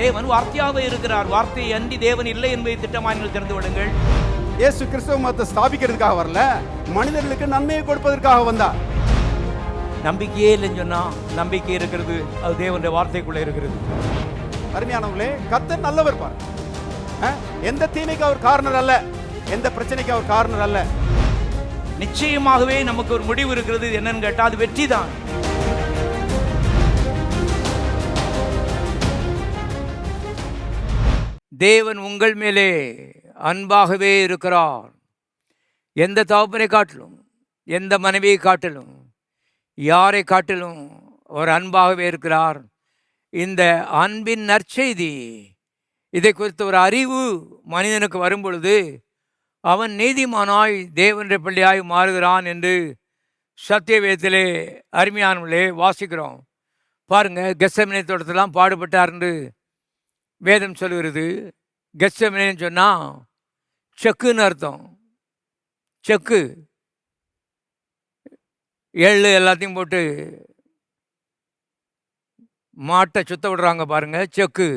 தேவன் வார்த்தையாகவே இருக்கிறார். வார்த்தையை அன்றி தேவன் இல்லை என்பதை திட்டமாய் நீங்கள் தெரிந்து விடுங்கள். இயேசு கிறிஸ்துவ மதத்தை ஸ்தாபிக்கிறதுக்காக வரல, மனிதர்களுக்கு நன்மையை கொடுப்பதற்காக வந்தார். நம்பிக்கையே இல்லைன்னு சொன்னா நம்பிக்கை இருக்கிறது, அது தேவனுடைய வார்த்தைக்குள்ள இருக்கிறது. அருமையானவர்களே, கர்த்தர் நல்லவர் பார். எந்த தீமைக்கு அவர் காரணர் அல்ல, எந்த பிரச்சனைக்கு அவர் காரணர் அல்ல. நிச்சயமாகவே நமக்கு ஒரு முடிவு இருக்கிறது. என்னன்னு கேட்டா அது வெற்றி தான். தேவன் உங்கள் மேலே அன்பாகவே இருக்கிறார். எந்த தகப்பனை காட்டிலும், எந்த மனைவியை காட்டிலும், யாரை காட்டிலும் அவர் அன்பாகவே இருக்கிறார். இந்த அன்பின் நற்செய்தி, இதை குறித்த ஒரு அறிவு மனிதனுக்கு வரும்பொழுது அவன் நீதிமானாய் தேவனுடைய பிள்ளையாய் மாறுகிறான் என்று சத்தியவேதத்திலே அருமையானவர்களே வாசிக்கிறோம். பாருங்க, கெத்செமனே தோட்டத்திலாம் பாடுபட்டார் என்று வேதம் சொல்லுகிறது. கெத்செமனேன்னு சொன்னால் செக்குன்னு அர்த்தம். செக்கு, எள்ளு எல்லாத்தையும் போட்டு மாட்டை சுத்த விடுறாங்க பாருங்க, செக்கு.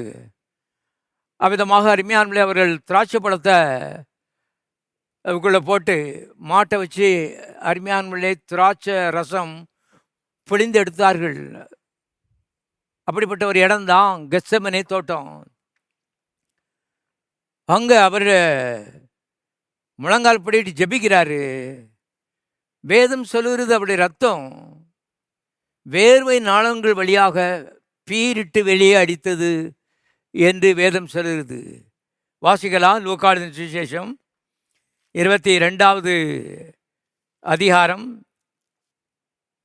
அவ்விதமாக அருமையானவர்களே அவர்கள் திராட்சை பழத்தை அதுக்குள்ளே போட்டு மாட்டை வச்சு அருமையானவர்களே திராட்சை ரசம் பிழிந்து எடுத்தார்கள். அப்படிப்பட்ட ஒரு இடம்தான் கெத்செமனே தோட்டம். அங்கே அவர் முழங்கால் படிட்டு ஜெபிக்கிறாரு. வேதம் சொல்லுகிறது அவருடைய ரத்தம் வேர்வை நாளங்கள் வழியாக பீரிட்டு வெளியே அடித்தது என்று வேதம் சொல்லுகிறது. வாசிக்கலாம், லூக்கா எழுதின சுவிசேஷம் 22வது அதிகாரம்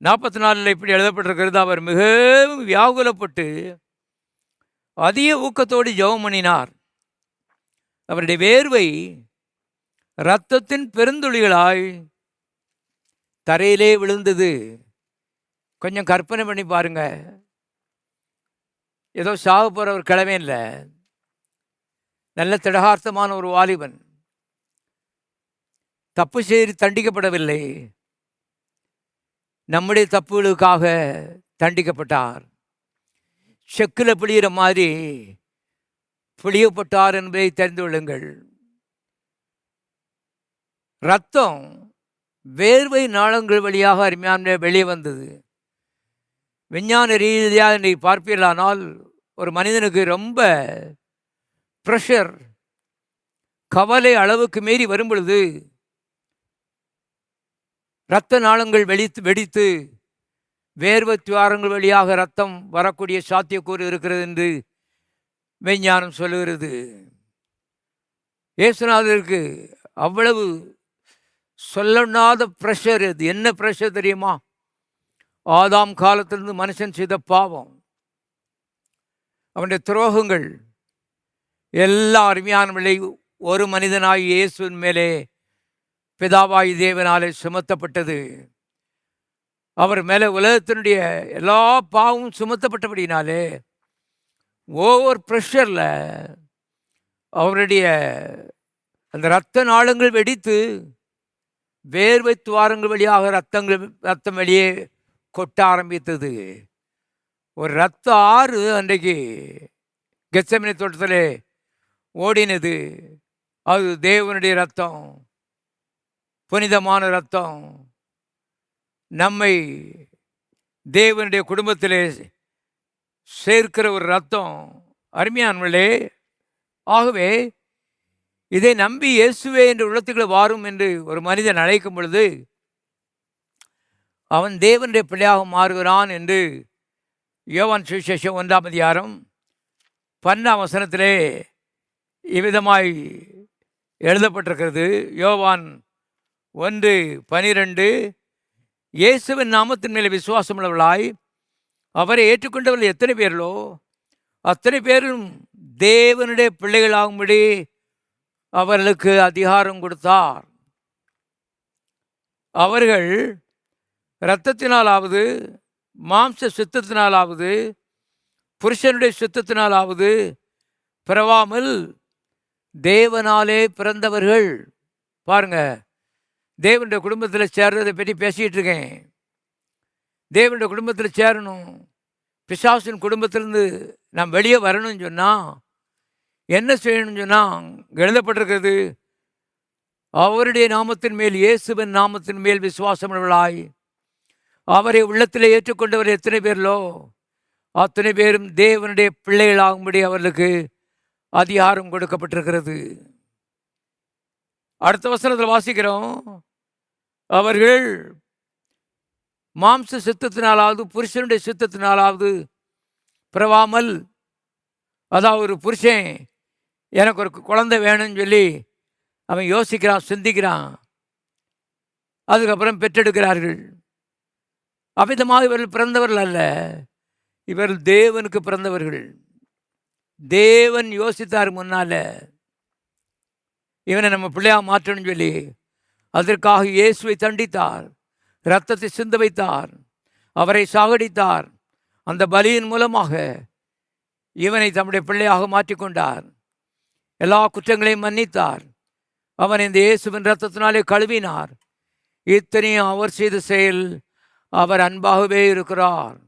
44 இப்படி எழுதப்பட்டிருக்கிறது. அவர் மிகவும் வியாகுலப்பட்டு அதிக ஊக்கத்தோடு ஜெபம் பண்ணினார். அவருடைய வேர்வை இரத்தத்தின் பெருந்துளிகளாய் தரையிலே விழுந்தது. கொஞ்சம் கற்பனை பண்ணி பாருங்க. ஏதோ சாக போகிற ஒரு கிழமை இல்லை, நல்ல திடகார்த்தமான ஒரு வாலிபன், தப்பு செய்து தண்டிக்கப்படவில்லை, நம்முடைய தப்புகளுக்காக தண்டிக்கப்பட்டார். செக்கில் பிழிகிற மாதிரி பிழியப்பட்டார் என்பதை தெரிந்து கொள்ளுங்கள். ரத்தம் வேர்வை நாளங்கள் வழியாக அருமையான வெளியே வந்தது. விஞ்ஞான ரீதியாக நீ பார்ப்பீர்களானால் ஒரு மனிதனுக்கு ரொம்ப ப்ரெஷர், கவலை அளவுக்கு மீறி வரும் பொழுது இரத்த நாளங்கள் வெடித்து வேர்வை துவாரங்கள் வழியாக ரத்தம் வரக்கூடிய சாத்தியக்கூறு இருக்கிறது என்று விஞ்ஞானம் சொல்லுகிறது. இயேசுநாதருக்கு அவ்வளவு சொல்லனாத ப்ரெஷர். இது என்ன ப்ரெஷர் தெரியுமா? ஆதாம் காலத்திலிருந்து மனுஷன் செய்த பாவம், அவனுடைய துரோகங்கள் எல்லா அருமையானவர்களை ஒரு மனிதனாய் இயேசுவின் மேலே பிதாவாய் தேவனாலே சுமத்தப்பட்டது. அவர் மேலே உலகத்தினுடைய எல்லா பாவமும் சுமத்தப்பட்டபடினாலே ஓவர் ப்ரெஷரில் அவருடைய அந்த இரத்த நாளங்கள் வெடித்து வேர்வை துவாரங்கள் வழியாக ரத்தம் வெளியே கொட்ட ஆரம்பித்தது. ஒரு இரத்த ஆறு அன்றைக்கு கெத்செமனே தோட்டத்தில் ஓடினது. அது தேவனுடைய ரத்தம், புனிதமான ரத்தம். நம்மை தேவனுடைய குடும்பத்திலே சேர்க்கிற ஒரு ரத்தம். அருமையானவர்களே, ஆகவே இதை நம்பி இயேசுவே என்று உள்ளத்துக்குள்ள வாரும் என்று ஒரு மனிதன் அழைக்கும் பொழுது அவன் தேவனுடைய பிள்ளையாக மாறுகிறான் என்று யோவான் சுவிசேஷம் 1ஆம் அதிகாரம் 12ஆம் வசனத்திலே இவ்விதமாய் எழுதப்பட்டிருக்கிறது. யோவான் 1:12, இயேசுவின் நாமத்தின் மேலே விசுவாசம் உள்ளவர்களாய் அவரை ஏற்றுக்கொண்டவர்கள் எத்தனை பேர்களோ அத்தனை பேரும் தேவனுடைய பிள்ளைகளாகும்படி அவர்களுக்கு அதிகாரம் கொடுத்தார். அவர்கள் இரத்தத்தினாலாவது மாம்ச சித்தத்தினாலாவது புருஷனுடைய சித்தத்தினாலாவது பிறவாமல் தேவனாலே பிறந்தவர்கள். பாருங்க, தேவனுடைய குடும்பத்தில் சேர்றதை பற்றி பேசிகிட்டு இருக்கேன். தேவனுடைய குடும்பத்தில் சேரணும், பிசாசின் குடும்பத்திலிருந்து நாம் வெளியே வரணும்னு சொன்னால் என்ன செய்யணும்னு சொன்னால் எழுதப்பட்டிருக்கிறது, அவருடைய நாமத்தின் மேல், இயேசுவின் நாமத்தின் மேல் விசுவாசமுள்ளவர்களாய் அவரை உள்ளத்திலே ஏற்றுக்கொண்டவர் எத்தனை பேர்களோ அத்தனை பேரும் தேவனுடைய பிள்ளைகளாகும்படி அவர்களுக்கு அதிகாரம் கொடுக்கப்பட்டிருக்கிறது. அடுத்த வசனத்தில் வாசிக்கிறோம், அவர்கள் மாம்ச சித்தத்தினாலாவது புருஷனுடைய சித்தத்தினாலாவது பிறவாமல், அதாவது ஒரு புருஷன் எனக்கு ஒரு குழந்தை வேணும்னு சொல்லி அவன் யோசிக்கிறான், சிந்திக்கிறான், அதுக்கப்புறம் பெற்றெடுக்கிறார்கள். அவ்விதமாக இவர்கள் பிறந்தவர்கள் அல்ல, இவர்கள் தேவனுக்கு பிறந்தவர்கள். தேவன் யோசித்தார் முன்னால இவனை நம்ம பிள்ளையா மாற்றணும்னு சொல்லி அதற்காக இயேசுவை தண்டித்தார், இரத்தத்தை சிந்த வைத்தார், அவரை சாகடித்தார். அந்த பலியின் மூலமாக இவனை தம்முடைய பிள்ளையாக மாற்றிக்கொண்டார். எல்லா குற்றங்களையும் மன்னித்தார். அவன் இந்த இயேசுவின் இரத்தத்தினாலே கழுவினார். இத்தனையும் அவர் செய்த செயல். அவர் அன்பாகவே இருக்கிறார்.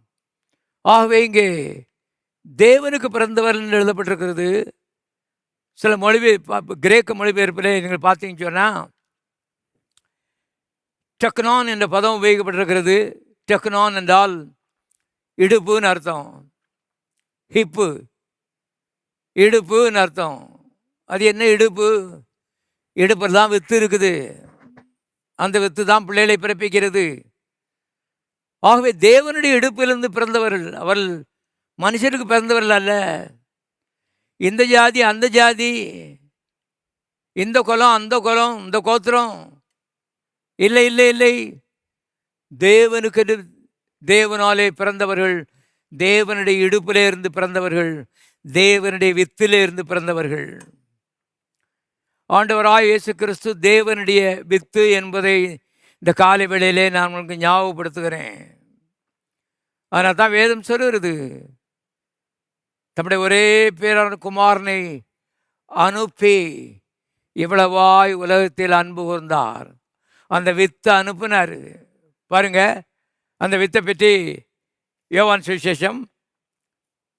ஆகவே இங்கே தேவனுக்கு பிறந்தவர் என்று எழுதப்பட்டிருக்கிறது. சில கிரேக்க மொழிபெயர்ப்பிலே நீங்கள் பார்த்தீங்கன்னு சொன்னால் டெக்னான் என்ற பதம் உபயோகிக்கப்பட்டிருக்கிறது. டெக்னான் என்றால் இடுப்புன்னு அர்த்தம், ஹிப்பு, இடுப்புன்னு அர்த்தம். அது என்ன இடுப்பு? இடுப்பில் தான் வித்து இருக்குது, அந்த வித்து தான் பிள்ளைகளை பிறப்பிக்கிறது. ஆகவே தேவனுடைய இடுப்பிலிருந்து பிறந்தவர்கள் அவர்கள், மனுஷருக்கு பிறந்தவர்கள் அல்ல. இந்த ஜாதி அந்த ஜாதி, இந்த குலம் அந்த குலம், இந்த கோத்திரம், இல்லை இல்லை இல்லை. தேவனுக்கு தேவனாலே பிறந்தவர்கள், தேவனுடைய இடுப்பிலே இருந்து பிறந்தவர்கள், தேவனுடைய வித்திலே இருந்து பிறந்தவர்கள். ஆண்டவராய் இயேசு கிறிஸ்து தேவனுடைய வித்து என்பதை இந்த காலை வேளையிலே நான் உங்களுக்கு ஞாபகப்படுத்துகிறேன். அதனால் தான் வேதம் சொல்லுகிறது, தம்முடைய ஒரே பேரான குமாரனை அனுப்பி இவ்வளவாய் உலகத்தில் அன்பு கூர்ந்தார். அந்த வித்தை அனுப்புனார். பாருங்க, அந்த வித்தை பற்றி யோவான் சுவிசேஷம்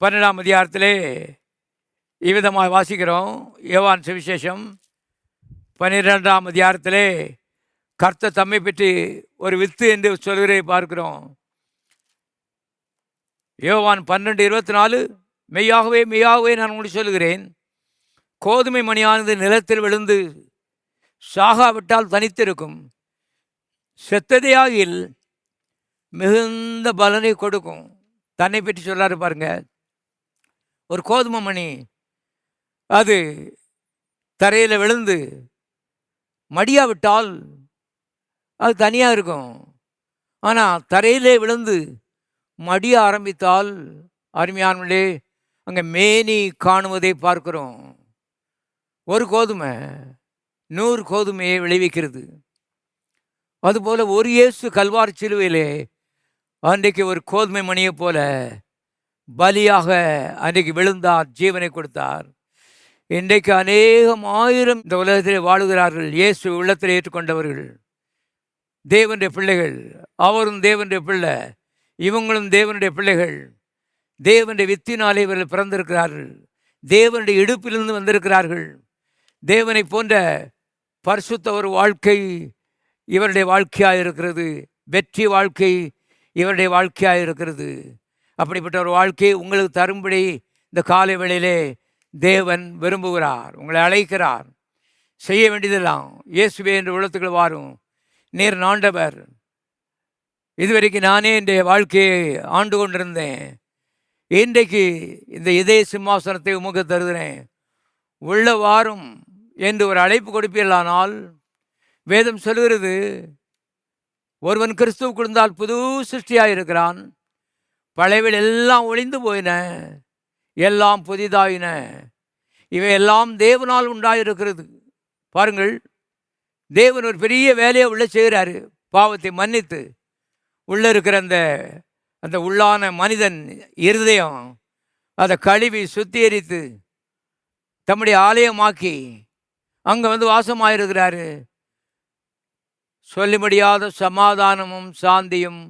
12ஆம் அதிகாரத்திலே இவ்விதமாக வாசிக்கிறோம். யோவான் சுவிசேஷம் 12ஆம் அதிகாரத்திலே கர்த்தர் தம்மை பற்றி ஒரு வித்து என்று சொல்கிறதை பார்க்கிறோம். யோவான் 12:24, மெய்யாகவே மெய்யாகவே நான் உங்களுக்கு சொல்லுகிறேன், கோதுமை மணியானது நிலத்தில் விழுந்து சாகாவிட்டால் தனித்திருக்கும், செத்ததையாகில் மிகுந்த பலனை கொடுக்கும். தன்னை பற்றி சொல்லாரு பாருங்க. ஒரு கோதுமை மணி அது தரையில் விழுந்து மடியாவிட்டால் அது தனியாக இருக்கும். ஆனால் தரையிலே விழுந்து மடிய ஆரம்பித்தால் அருமையானவர்களே அங்கே மேனி காணுவதை பார்க்கிறோம். ஒரு கோதுமை 100 கோதுமையை விளைவிக்கிறது. அதுபோல் ஒரு இயேசு கல்வாரி சிலுவையிலே அன்றைக்கு ஒரு கோதுமை மணியை போல பலியாக அன்றைக்கு விழுந்தார், ஜீவனை கொடுத்தார். இன்றைக்கு அநேகம் ஆயிரம் இந்த உலகத்திலே வாழுகிறார்கள், இயேசு உள்ளத்தில் ஏற்றுக்கொண்டவர்கள், தேவனுடைய பிள்ளைகள். அவரும் தேவனுடைய பிள்ளை, இவங்களும் தேவனுடைய பிள்ளைகள். தேவனுடைய வித்தினாலே இவர்கள் பிறந்திருக்கிறார்கள், தேவனுடைய இடுப்பிலிருந்து வந்திருக்கிறார்கள். தேவனை போன்ற பரிசுத்த ஒரு வாழ்க்கை இவருடைய வாழ்க்கையாக இருக்கிறது, வெற்றி வாழ்க்கை இவருடைய வாழ்க்கையாக இருக்கிறது. அப்படிப்பட்ட ஒரு வாழ்க்கையை உங்களுக்கு தரும்படி இந்த காலை வேளையிலே தேவன் விரும்புகிறார், உங்களை அழைக்கிறார். செய்ய வேண்டியதெல்லாம் இயேசுவே என்று உள்ளத்துக்குள் வாரும். நீர் ஆண்டவர், இதுவரைக்கும் நானே என்னுடைய வாழ்க்கையை ஆண்டு கொண்டிருந்தேன், இன்றைக்கு இந்த இதய சிம்மாசனத்தை உமக்கு தருகிறேன், உள்ள வாரும் என்று ஒரு அழைப்பு கொடுப்பீர்களானால், வேதம் சொல்கிறது, ஒருவன் கிறிஸ்துவுக்கு இருந்தால் புது சிருஷ்டியாக இருக்கிறான், பழையவில் எல்லாம் ஒளிந்து போயின, எல்லாம் புதிதாயின, இவை எல்லாம் தேவனால் உண்டாயிருக்கிறது. பாருங்கள், தேவன் ஒரு பெரிய வேலையை உள்ள செய்கிறாரு. பாவத்தை மன்னித்து உள்ளே இருக்கிற அந்த உள்ளான மனிதன் இருதயம் அதை கழுவி சுத்திகரித்து தம்முடைய ஆலயமாக்கி அங்கே வந்து வாசமாயிருக்கிறாரு. சொல்ல முடியாத சமாதானமும் சாந்தியும்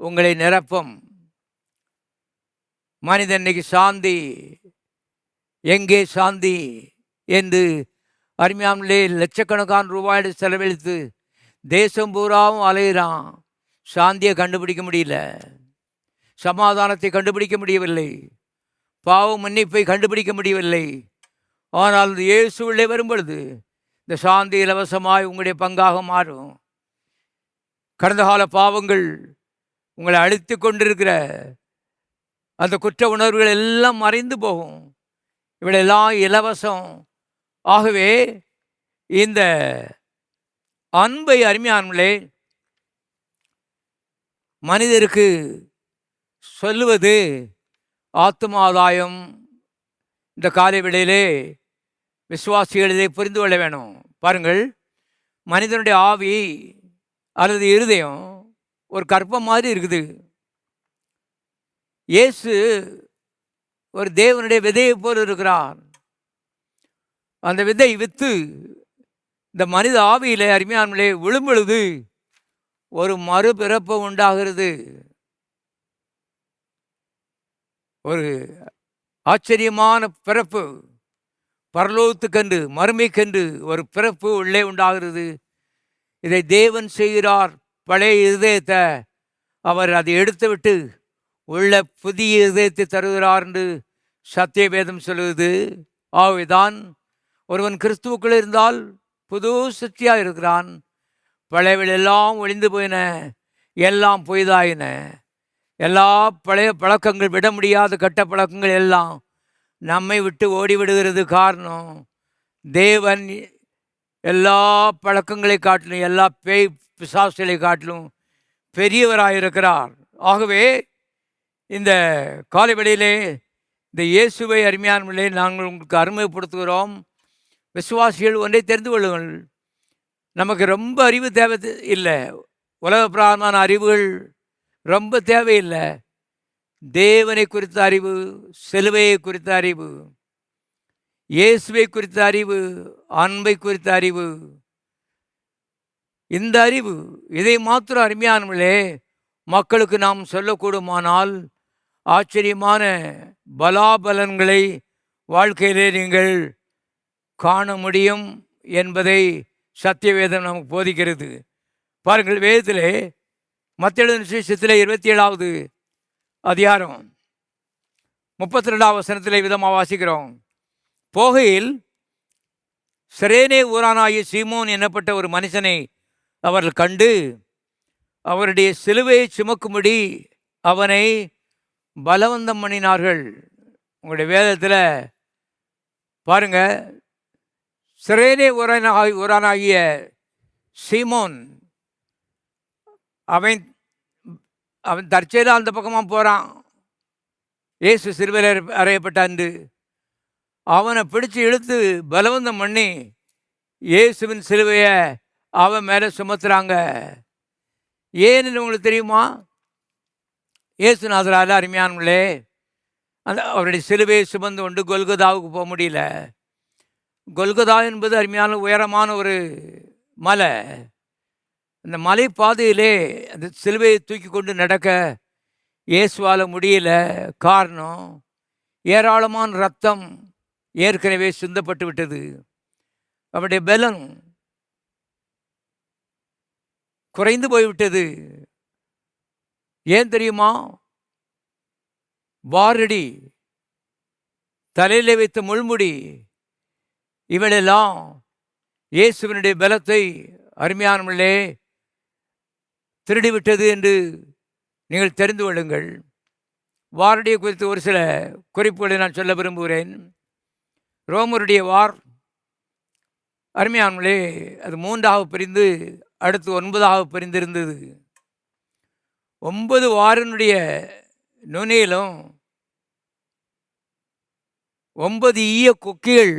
உங்களை நிரப்பும். மனிதன் இன்னைக்கு சாந்தி, எங்கே சாந்தி என்று அருமையாமலே லட்சக்கணக்கான ரூபாயோடு செலவழித்து தேசம் பூராவும் அலையிறான். சாந்தியை கண்டுபிடிக்க முடியல, சமாதானத்தை கண்டுபிடிக்க முடியவில்லை, பாவ மன்னிப்பை கண்டுபிடிக்க முடியவில்லை. ஆனால் இந்த இயேசுவிலே வரும்பொழுது இந்த சாந்தி இலவசமாய் உங்களுடைய பங்காக மாறும். கடந்த கால பாவங்கள் உங்களை அழித்து கொண்டிருக்கிற அந்த குற்ற உணர்வுகள் எல்லாம் மறைந்து போகும். இவையெல்லாம் இலவசம். ஆகவே இந்த அன்பை அருமையானவர்களே மனிதருக்கு சொல்லுவது ஆத்துமாதாயம். இந்த காலை வேளையிலே விசுவாசிகள் இதை புரிந்து கொள்ள வேணும். பாருங்கள், மனிதனுடைய ஆவி அல்லது இருதயம் ஒரு கற்பம் மாதிரி இருக்குது. இயேசு ஒரு தேவனுடைய விதையை போல் இருக்கிறார். அந்த விதை வித்து இந்த மனித ஆவியிலே அருமையானவர்களே விழும்பொழுது ஒரு மறுபிறப்பு உண்டாகிறது. ஒரு ஆச்சரியமான பிறப்பு, பரலோகத்துக்கென்று மறுமைக்கென்று ஒரு பிறப்பு உள்ளே உண்டாகிறது. இதை தேவன் செய்கிறார். பழைய இருதயத்தை அவர் அதை எடுத்துவிட்டு உள்ள புதிய இதயத்தை தருகிறார் என்று சத்திய வேதம் சொல்லுவது. ஆகவேதான் ஒருவன் கிறிஸ்துவுக்குள் இருந்தால் புது சக்தியாக இருக்கிறான். பழையவள் எல்லாம் ஒளிந்து போயின, எல்லாம் பொய்தாயின. எல்லா பழைய பழக்கங்கள், விட முடியாத கட்ட பழக்கங்கள் எல்லாம் நம்மை விட்டு ஓடிவிடுகிறது. காரணம், தேவன் எல்லா பழக்கங்களை காட்டிலும், எல்லா பேய் பிசாசுகளை காட்டிலும் பெரியவராயிருக்கிறார். ஆகவே இந்த காலை வேளையிலே இந்த இயேசுவை அருமையானவர்களே நாங்கள் உங்களுக்கு அறிமுகப்படுத்துகிறோம். விசுவாசிகள் ஒன்றை தெரிந்து கொள்ளுங்கள், நமக்கு ரொம்ப அறிவு தேவை இல்லை, உலக பிராயமான அறிவுகள் ரொம்ப தேவையில்லை. தேவனை குறித்த அறிவு, சிலுவையை குறித்த அறிவு, இயேசுவை குறித்த அறிவு, அன்பை குறித்த அறிவு, இந்த அறிவு, இதை மாத்திரம் அருமையானவர்களே மக்களுக்கு நாம் சொல்லக்கூடுமானால் ஆச்சரியமான பலாபலன்களை வாழ்க்கையிலே நீங்கள் காண முடியும் என்பதை சத்தியவேதம் நமக்கு போதிக்கிறது. பாருங்கள், வேதத்திலே மத்தேயு சுவிசேஷத்திலே 27வது அதிகாரம் 32வது வசனத்திலே விதமாக வாசிக்கிறோம். போகையில் சிரேனே ஊரானாகிய சீமோன் என்னப்பட்ட ஒரு மனுஷனை அவர்கள் கண்டு அவருடைய சிலுவையை சுமக்கும்படி அவனை பலவந்தம் பண்ணினார்கள். உங்களுடைய வேதத்தில் பாருங்க, சிரேனே ஊரானாகிய சீமோன் அவன் தற்செயலாக அந்த பக்கமாக போகிறான். இயேசு சிலுவையில் அறையப்பட்டாண்டு அவனை பிடிச்சு இழுத்து பலவந்தம் பண்ணி இயேசுவின் சிலுவையை அவன் மேலே சுமத்துறாங்க. ஏன்னு உங்களுக்கு தெரியுமா? இயேசுநாதரால் அருமையானவர்களே அவருடைய சிலுவையை சுமந்து கொண்டு கொல்கதாவுக்கு போக முடியல. கொல்கதா என்பது அருமையான உயரமான ஒரு மலை. அந்த மலை பாதையிலே அந்த சிலுவையை தூக்கி கொண்டு நடக்க இயேசுவால் முடியல. காரணம், ஏராளமான ரத்தம் ஏற்கனவே சிந்தப்பட்டு விட்டது. அவருடைய பலன் குறைந்து போய்விட்டது. ஏன் தெரியுமா? வாரடி, தலையில் வைத்த முள்முடி, இவளெல்லாம் இயேசுவினுடைய பலத்தை அருமையானவர்களே திருடிவிட்டது என்று நீங்கள் தெரிந்து கொள்ளுங்கள். வாரடியை குறித்து ஒரு சில குறிப்புகளை நான் சொல்ல விரும்புகிறேன். ரோமருடைய வார் அருமையானவர்களே அது 3ஆக பிரிந்து அடுத்து 9ஆக பிரிந்திருந்தது. 9 வாரினுடைய நுனியிலும் 9 ஈய கொக்கிகள்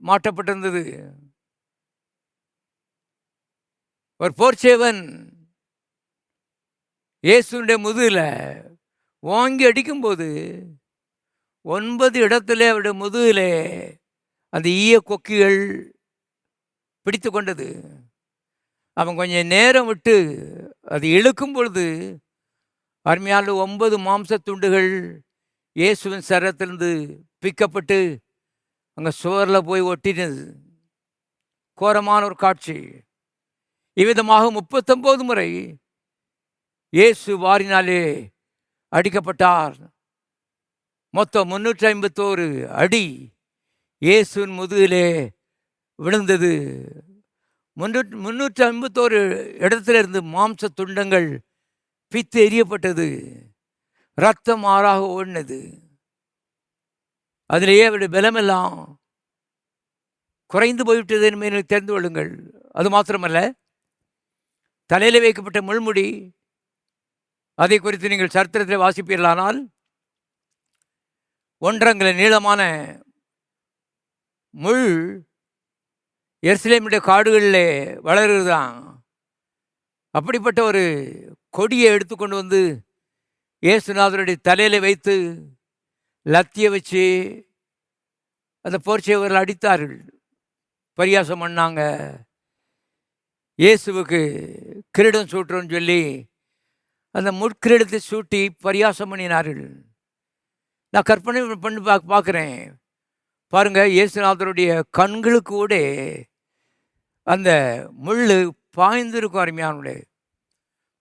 மாட்டப்பட்டிருந்தது. ஒரு போர்ச்சேவன் இயேசுடைய முதுகில் வாங்கி அடிக்கும்போது 9 இடத்துல அவருடைய முதுகில் அந்த ஈய கொக்கிகள் பிடித்து கொண்டது. அவன் கொஞ்சம் நேரம் விட்டு அது இழுக்கும் பொழுது அருமையான 9 மாம்ச துண்டுகள் இயேசுவின் சரத்திலிருந்து பிக்கப்பட்டு அங்கே சுவரில் போய் ஒட்டினது. கோரமான ஒரு காட்சி. இவ்விதமாக 39 முறை இயேசு வாரினாலே அடிக்கப்பட்டார். மொத்தம் 351 அடி இயேசுவின் முதுகிலே விழுந்தது. 351 இடத்திலிருந்து மாம்ச துண்டங்கள் பித்து எரியப்பட்டது. ரத்தம் ஆறாக ஓடினது. அதிலேயே அவருடைய பலமெல்லாம் குறைந்து போய்விட்டது என்பதை தெரிந்து கொள்ளுங்கள். அது மாத்திரமல்ல, தலையில் வைக்கப்பட்ட முள்முடி, அதை குறித்து நீங்கள் சரித்திரத்தில் வாசிப்பீர்களானால் 1 அங்குல நீளமான முள் எருசலேமுடைய காடுகளிலே வளருதான். அப்படிப்பட்ட ஒரு கொடியை எடுத்துக்கொண்டு வந்து இயேசுநாதருடைய தலையில வைத்து லத்திய வச்சு அந்த போர்ச்சேவர்கள் அடித்தார்கள், பரியாசம் பண்ணாங்க. இயேசுவுக்கு கிரீடம் சூட்டுறோன்னு சொல்லி அந்த முட்கிரீடத்தை சூட்டி பரியாசம் பண்ணினார்கள். நான் கற்பனை பண்ணி பார்க்குறேன். பாருங்கள், இயேசுநாதருடைய கண்களுக்கு கூட அந்த முள் பாய்ந்திருக்கும். அருமையானுடைய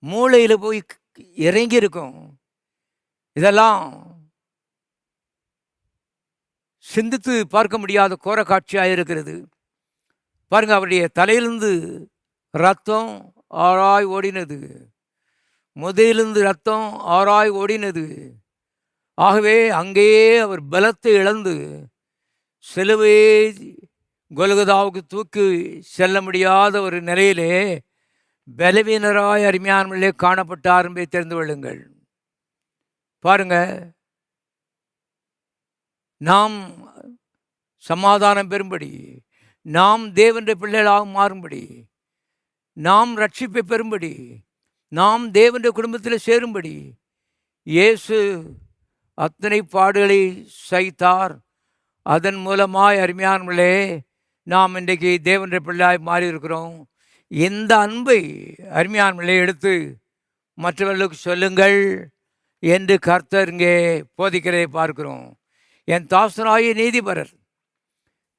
மூளையில் போய் இறங்கியிருக்கும். இதெல்லாம் சிந்தித்து பார்க்க முடியாத கோர காட்சியாக இருக்கிறது. பாருங்கள், அவருடைய தலையிலிருந்து ரத்தம் ஆறாய் ஓடினது, முதையிலிருந்து ரத்தம் ஆறாய் ஓடினது. ஆகவே அங்கேயே அவர் பலத்தை இழந்து சிலுவை கொல்கதாவுக்கு தூக்கி செல்ல முடியாத ஒரு நிலையிலே பலவீனராய் அருமையானவர்களே காணப்பட்டார் என்பதை தெரிந்து கொள்ளுங்கள். பாருங்க, நாம் சமாதானம் பெறும்படி, நாம் தேவனுடைய பிள்ளைகளாக மாறும்படி, நாம் ரட்சிப்பை பெறும்படி, நாம் தேவனுடைய குடும்பத்தில் சேரும்படி இயேசு அத்தனை பாடுகளை சகித்தார். அதன் மூலமாய் அருமையானவர்களே நாம் இன்றைக்கு தேவனுடைய பிள்ளையாய் மாறி இருக்கிறோம். இந்த அன்பை அருமையானவர்களே எடுத்து மற்றவர்களுக்கு சொல்லுங்கள் என்று கர்த்தர் இங்கே போதிக்கிறதை பார்க்கிறோம். என் தாசனாகிய நீதிபரர்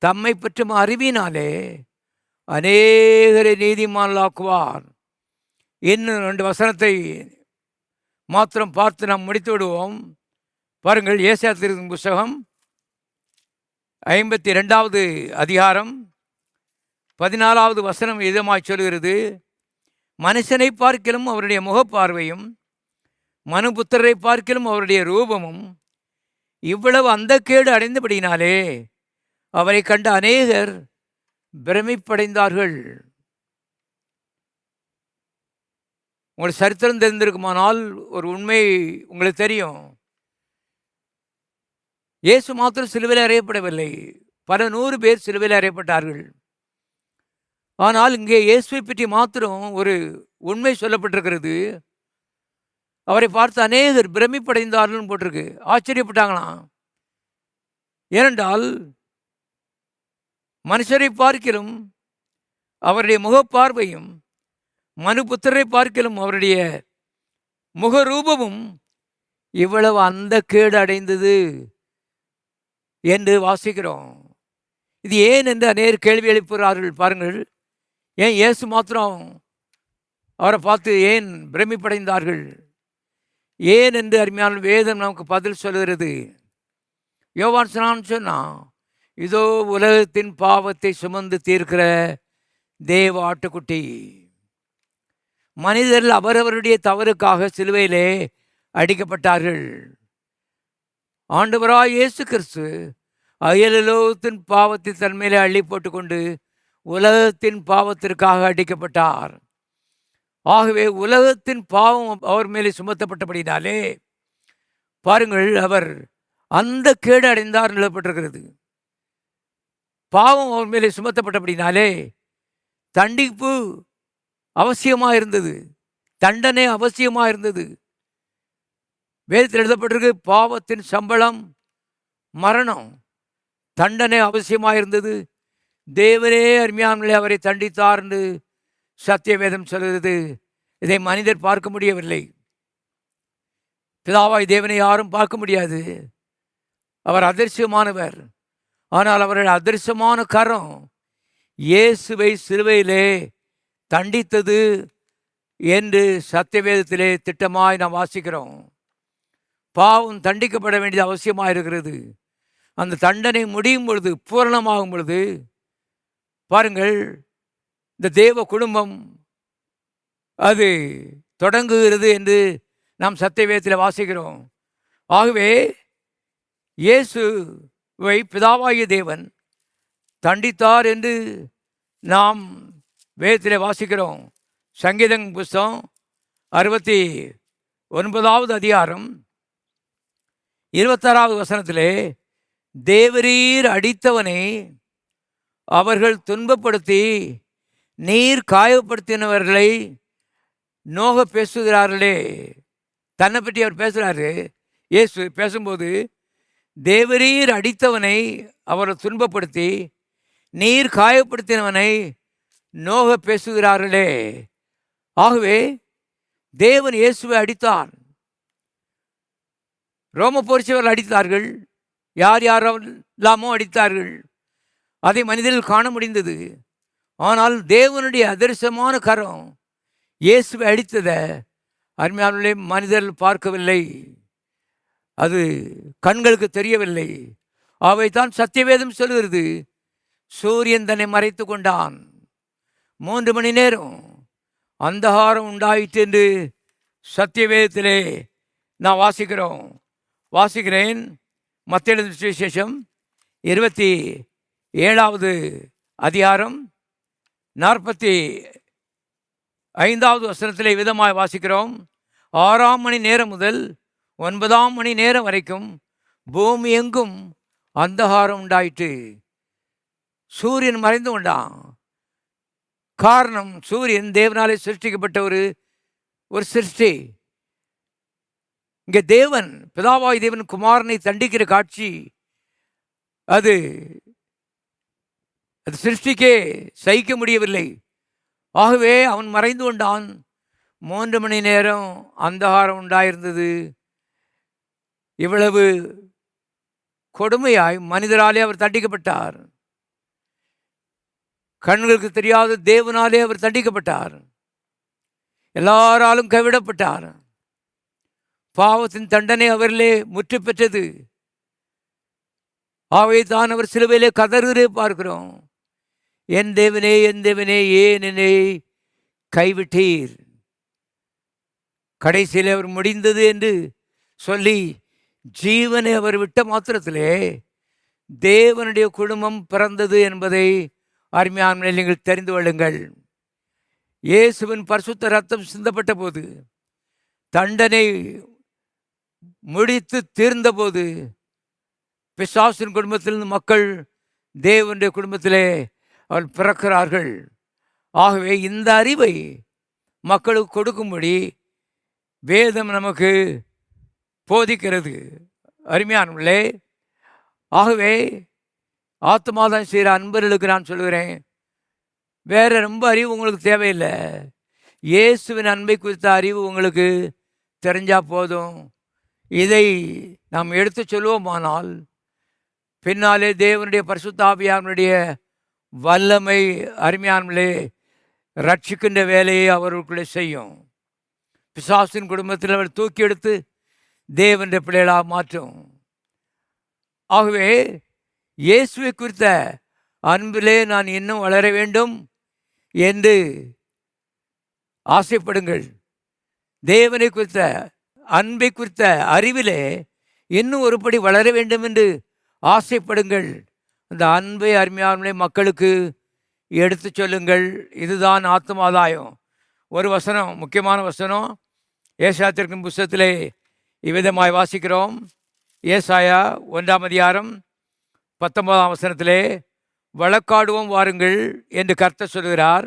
தம்மை பற்றும் அறிவினாலே அநேகரை நீதிமான்களாக்குவார். இன்னும் 2 வசனத்தை மாத்திரம் பார்த்து நாம் முடித்து விடுவோம். பாருங்கள், ஏசாயா தீர்க்கதரிசியின் புஸ்தகம் 52வது அதிகாரம் 14வது வசனம் இதமாய் சொல்கிறது. மனுஷனை பார்க்கிலும் அவருடைய முகப்பார்வையும், மனுபுத்திரரை பார்க்கிலும் அவருடைய ரூபமும் இவ்வளவு அந்த கேடு அடைந்தபடினாலே அவரை கண்ட அநேகர் பிரமிப்படைந்தார்கள். உங்களுக்கு சரித்திரம் தெரிந்திருக்குமானால் ஒரு உண்மை உங்களுக்கு தெரியும். இயேசு மாத்திரம் சிலுவையில் அறையப்படவில்லை, பல 100 பேர் சிலுவையில் அறையப்பட்டார்கள். ஆனால் இங்கே இயேசுவை பற்றி மாத்திரம் ஒரு உண்மை சொல்லப்பட்டிருக்கிறது. அவரை பார்த்து அநேகர் பிரமிப்படைந்தார்கள் போட்டிருக்கு. ஆச்சரியப்பட்டாங்களாம். ஏனென்றால் மனுஷரை பார்க்கிலும் அவருடைய முகப்பார்வையும், மனுபுத்திரரை பார்க்கிலும் அவருடைய முகரூபமும் இவ்வளவு அந்த கேடு அடைந்தது என்று வாசிக்கிறோம். இது ஏன் என்று அநேகர் கேள்வி எழுப்புகிறார்கள். பாருங்கள், ஏன் இயேசு மாத்திரம் அவரை பார்த்து ஏன் பிரமிப்படைந்தார்கள், ஏன் என்று அருமையான வேதம் நமக்கு பதில் சொல்கிறது. யோவான் ஸ்நானம் சொன்னான், இதோ உலகத்தின் பாவத்தை சுமந்து தீர்க்கிற தேவ ஆட்டுக்குட்டி. மனிதர்கள் அவரவருடைய தவறுக்காக சிலுவையிலே அடிக்கப்பட்டார்கள். ஆண்டவராய் இயேசு கிறிஸ்து அயலுலகத்தின் பாவத்தை தன்மையிலே அள்ளி போட்டுக்கொண்டு உலகத்தின் பாவத்திற்காக அடிக்கப்பட்டார். ஆகவே உலகத்தின் பாவம் அவர் மேலே சுமத்தப்பட்டபடினாலே பாருங்கள், அவர் அந்த கேடு அடைந்தார் நிலப்பட்டிருக்கிறது. பாவம் அவர் மேலே சுமத்தப்பட்டபடினாலே தண்டிப்பு அவசியமாக இருந்தது, தண்டனை அவசியமாக இருந்தது. வேதத்தில் எழுதப்பட்டிருக்கு, பாவத்தின் சம்பளம் மரணம், தண்டனை அவசியமாக இருந்தது. தேவனே அருமையானவர்களே அவரை தண்டித்தார் என்று சத்திய வேதம் சொல்கிறது. இதை மனிதர் பார்க்க முடியவில்லை. பிதாவாய் தேவனை யாரும் பார்க்க முடியாது. அவர் அதிர்ஷ்யமானவர். ஆனால் அவருடைய அதிர்ஷ்யமான கரம் இயேசுவை சிலுவையிலே தண்டித்தது என்று சத்தியவேதத்திலே திட்டமாய் நாம் வாசிக்கிறோம். பாவம் தண்டிக்கப்பட வேண்டியது அவசியமாக இருக்கிறது. அந்த தண்டனை முடியும் பொழுது, பூரணமாகும் பொழுது, பாருங்கள், இந்த தேவ குடும்பம் அது தொடங்குகிறது என்று நாம் சத்தியவேதத்தில் வாசிக்கிறோம். ஆகவே இயேசுவை பிதாவாகிய தேவன் தண்டித்தார் என்று நாம் வேதத்திலே வாசிக்கிறோம். சங்கீதம் புஸ்தகம் 69வது அதிகாரம் 26வது வசனத்திலே, தேவரீர் அடித்தவனை அவர்கள் துன்பப்படுத்தி நீர் காயப்படுத்தினவர்களை நோக பேசுகிறார்களே. தன்னை பற்றி அவர் பேசுகிறாரு. இயேசு பேசும்போது, தேவரீர் அடித்தவனை அவரை துன்பப்படுத்தி நீர் காயப்படுத்தினவனை நோக பேசுகிறார்களே. ஆகவே தேவன் இயேசுவை அடித்தார். ரோம போர்ச்சவர்கள் அடித்தார்கள். யார் யாரெல்லாமோ அடித்தார்கள். அதை மனிதர்கள் காண முடிந்தது. ஆனால் தேவனுடைய அதிர்ஷ்டமான கரம் இயேசுவை அடித்ததை அருமையானவர்களே மனிதர்கள் பார்க்கவில்லை. அது கண்களுக்கு தெரியவில்லை. அவைதான் சத்தியவேதம் சொல்கிறது. சூரியன் தன்னை மறைத்து கொண்டான், 3 மணி நேரம் அந்தகாரம் உண்டாயிற்று என்று சத்தியவேதத்திலே நான் வாசிக்கிறேன். மத்தேயு சுவிசேஷம் 27வது அதிகாரம் 45வது வசனத்திலே விதமாய் வாசிக்கிறோம். 6ஆம் மணி நேரம் முதல் 9ஆம் மணி நேரம் வரைக்கும் பூமி எங்கும் அந்தகாரம் உண்டாயிற்று. சூரியன் மறைந்து கொண்டான். காரணம், சூரியன் தேவனாலே சிருஷ்டிக்கப்பட்ட ஒரு சிருஷ்டி. இங்கே தேவன், பிதாவாய் தேவன் குமாரனை தண்டிக்கிற காட்சி அது சிருஷ்டிக்கே சகிக்க முடியவில்லை. ஆகவே அவன் மறைந்து கொண்டான். 3 மணி நேரம் அந்தகாரம் உண்டாயிருந்தது. இவ்வளவு கொடுமையாய் மனிதராலே அவர் தண்டிக்கப்பட்டார். கண்களுக்கு தெரியாத தேவனாலே அவர் தண்டிக்கப்பட்டார். எல்லாராலும் கைவிடப்பட்டார். பாவத்தின் தண்டனை அவரிலே முற்று பெற்றது. ஆகவே தான் அவர் சிலுவையிலே கதறுகிறே பார்க்கிறோம். என் தேவனே, என் தேவனே, ஏன் என்னை கைவிட்டீர். கடைசியில் அவர் முடிந்தது என்று சொல்லி ஜீவனை அவர் விட்ட மாத்திரத்திலே தேவனுடைய குடும்பம் பிறந்தது என்பதை அருமையான நீங்கள் தெரிந்து கொள்ளுங்கள். இயேசுவின் பரிசுத்த ரத்தம் சிந்தப்பட்ட போது, தண்டனை முடித்து தீர்ந்தபோது, பிசாசின் குடும்பத்திலிருந்து மக்கள் தேவனுடைய குடும்பத்திலே அவள் பிறக்கிறார்கள். ஆகவே இந்த அறிவை மக்களுக்கு கொடுக்கும்படி வேதம் நமக்கு போதிக்கிறது. அருமையானவர்களே, ஆகவே ஆத்மாதான் செய்கிற அன்பர்களுக்கு நான் சொல்கிறேன், வேறு ரொம்ப அறிவு உங்களுக்கு தேவையில்லை. இயேசுவின் அன்பை குறித்த அறிவு உங்களுக்கு தெரிஞ்சால் போதும். இதை நாம் எடுத்து சொல்லுவோமானால் பின்னாலே தேவனுடைய பரிசுத்த ஆவியானுடைய வல்லமை அருமையானவர்களே ரட்சிக்கின்ற வேலையை அவர்களுக்குள்ளே செய்யும். பிசாசின் குடும்பத்தில் அவர் தூக்கி எடுத்து தேவனுடைய பிள்ளைகளாக மாற்றும். ஆகவே இயேசுவை குறித்த அன்பிலே நான் இன்னும் வளர வேண்டும் என்று ஆசைப்படுங்கள். தேவனை குறித்த அன்பை குறித்த அறிவிலே இன்னும் ஒருபடி வளர வேண்டும் என்று ஆசைப்படுங்கள். அந்த அன்பை அருமையானவர்களே மக்களுக்கு எடுத்து சொல்லுங்கள். இதுதான் ஆத்மாதாயம். ஒரு வசனம், முக்கியமான வசனம், ஏசாயாவின் புஸ்தகத்திலே இவ்விதமாய் வாசிக்கிறோம். ஏசாயா 1ஆம் அதிகாரம் 19ஆம் வசனத்திலே, வழக்காடுவோம் வாருங்கள் என்று கர்த்தர் சொல்கிறார்.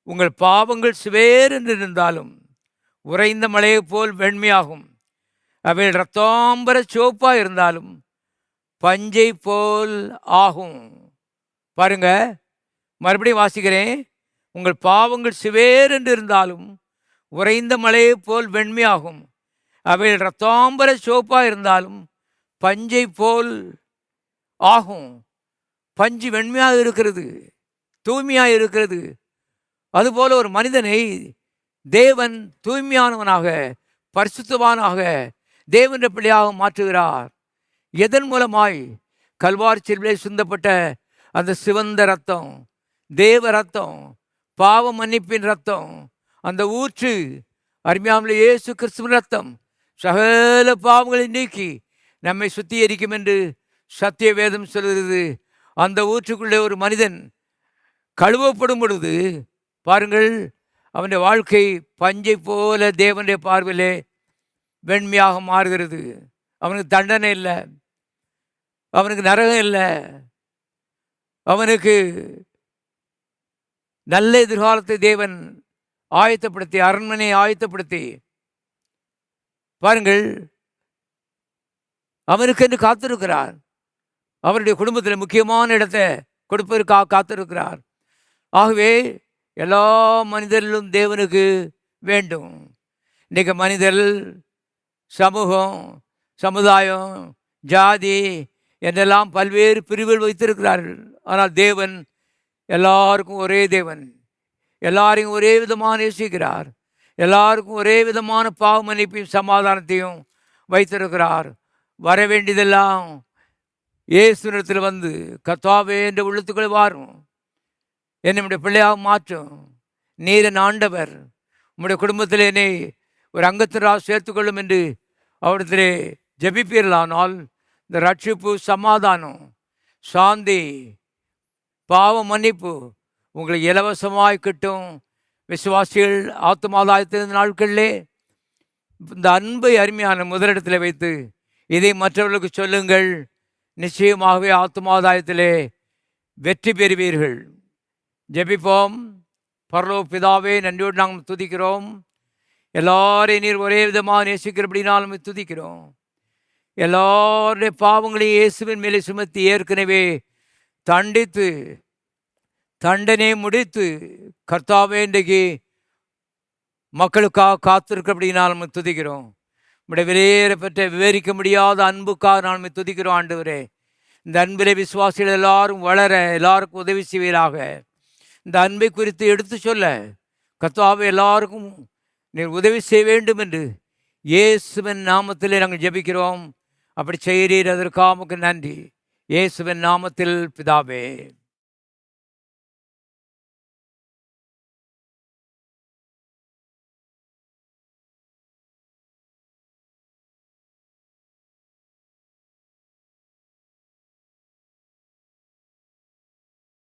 உங்கள் பாவங்கள் சிவேரென்று இருந்தாலும் உறைந்த மலையை போல் வெண்மையாகும். அவை இரத்தாம்பர சிவப்பாக இருந்தாலும் பஞ்சை போல் ஆகும். பாருங்க, மறுபடியும் வாசிக்கிறேன். உங்கள் பாவங்கள் சிவேரென்று இருந்தாலும் உறைந்த மலையை போல் வெண்மையாகும். அவை இரத்தாம்பர சிவப்பாக இருந்தாலும் பஞ்சை போல் ஆகும். பஞ்சு வெண்மையாக இருக்கிறது, தூய்மையாக இருக்கிறது. அதுபோல ஒரு மனிதனை தேவன் தூய்மையானவனாக, பரிசுத்தவானாக, தேவனுடைய பிள்ளையாக மாற்றுகிறார். எதன் மூலமாய்? கல்வாரி சிலுவையிலே சிந்தப்பட்ட அந்த சிவந்த ரத்தம், தேவ ரத்தம், பாவ மன்னிப்பின் ரத்தம், அந்த ஊற்று அருமையாமலே இயேசு கிறிஸ்துவின் ரத்தம் சகல பாவங்களை நீக்கி நம்மை சுத்திகரிக்கும் என்று சத்திய வேதம் சொல்கிறது. அந்த ஊற்றுக்குள்ளே ஒரு மனிதன் கழுவப்படும் பொழுது பாருங்கள், அவனுடைய வாழ்க்கை பஞ்சை போல தேவனுடைய பார்வையிலே வெண்மையாக மாறுகிறது. அவனுக்கு தண்டனை இல்லை, அவனுக்கு நரகம் இல்லை, அவனுக்கு நல்ல எதிர்காலத்தை தேவன் ஆயத்தப்படுத்தி, அரண்மனையை ஆயத்தப்படுத்தி பாருங்கள், அவனுக்கு என்று காத்திருக்கிறார். அவருடைய குடும்பத்தில் முக்கியமான இடத்தை கொடுப்பதற்காக காத்திருக்கிறார். ஆகவே எல்லா மனிதர்களும் தேவனுக்கு வேண்டும். இன்றைக்கு மனிதர்கள் சமூகம், சமுதாயம், ஜாதி என்றெல்லாம் பல்வேறு பிரிவுகள் வைத்திருக்கிறார்கள். ஆனால் தேவன் எல்லாருக்கும் ஒரே தேவன், எல்லாரையும் ஒரே விதமாக நேசிக்கிறார். எல்லாருக்கும் ஒரே விதமான பாவ மன்னிப்பையும் சமாதானத்தையும் வைத்திருக்கிறார். வர வேண்டியதெல்லாம் இயேசுவிடத்தில் வந்து, கர்த்தாவே என்ற உள்ளத்துக்குள்ளே வாரும், என்னுடைய பிள்ளையாக மாற்றும், நீர் என் ஆண்டவர், உம்முடைய குடும்பத்தில் என்னை ஒரு அங்கத்தினராக சேர்த்துக்கொள்ளும் என்று அவரிடத்திலே ஜெபிப்பீர்களானால் இந்த ரட்சிப்பு, சமாதானம், சாந்தி, பாவ மன்னிப்பு உங்களை இலவசமாய் கிட்டும். விசுவாசிகள் ஆத்துமாதாயத்தின் நாட்களிலே இந்த அன்பை அருமையான முதலிடத்தில் வைத்து இதை மற்றவர்களுக்கு சொல்லுங்கள். நிச்சயமாகவே ஆத்துமாதாயத்திலே வெற்றி பெறுவீர்கள். ஜெபிப்போம். பரலோக பிதாவே, நன்றியோடு நாங்கள் துதிக்கிறோம். எல்லாரையும் நீர் ஒரே விதமாக நேசிக்கிறபடினாலும் துதிக்கிறோம். எல்லாருடைய பாவங்களையும் இயேசுவின் மேலே சுமத்தி ஏற்கனவே தண்டித்து தண்டனை முடித்து கர்த்தாவே இன்றைக்கு மக்களுக்காக காத்திருக்கிறபடினால் நம்ம துதிக்கிறோம். நம்முடைய விலையேறப்பட்ட விவரிக்க முடியாத அன்புக்காக நாம் துதிக்கிறோம். ஆண்டவரே, இந்த அன்பிலே விசுவாசிகள் எல்லாரும் வளர, எல்லாருக்கும் உதவி செய்வீராக. இந்த அன்பை குறித்து எடுத்து சொல்ல கர்த்தாவே எல்லாருக்கும் நீர் உதவி செய்ய வேண்டும் என்று இயேசுவின் நாமத்திலே நாங்கள் ஜெபிக்கிறோம். அப்படி செய்கிறீர், அதற்காக நன்றி. இயேசுவின் நாமத்தில் பிதாவே.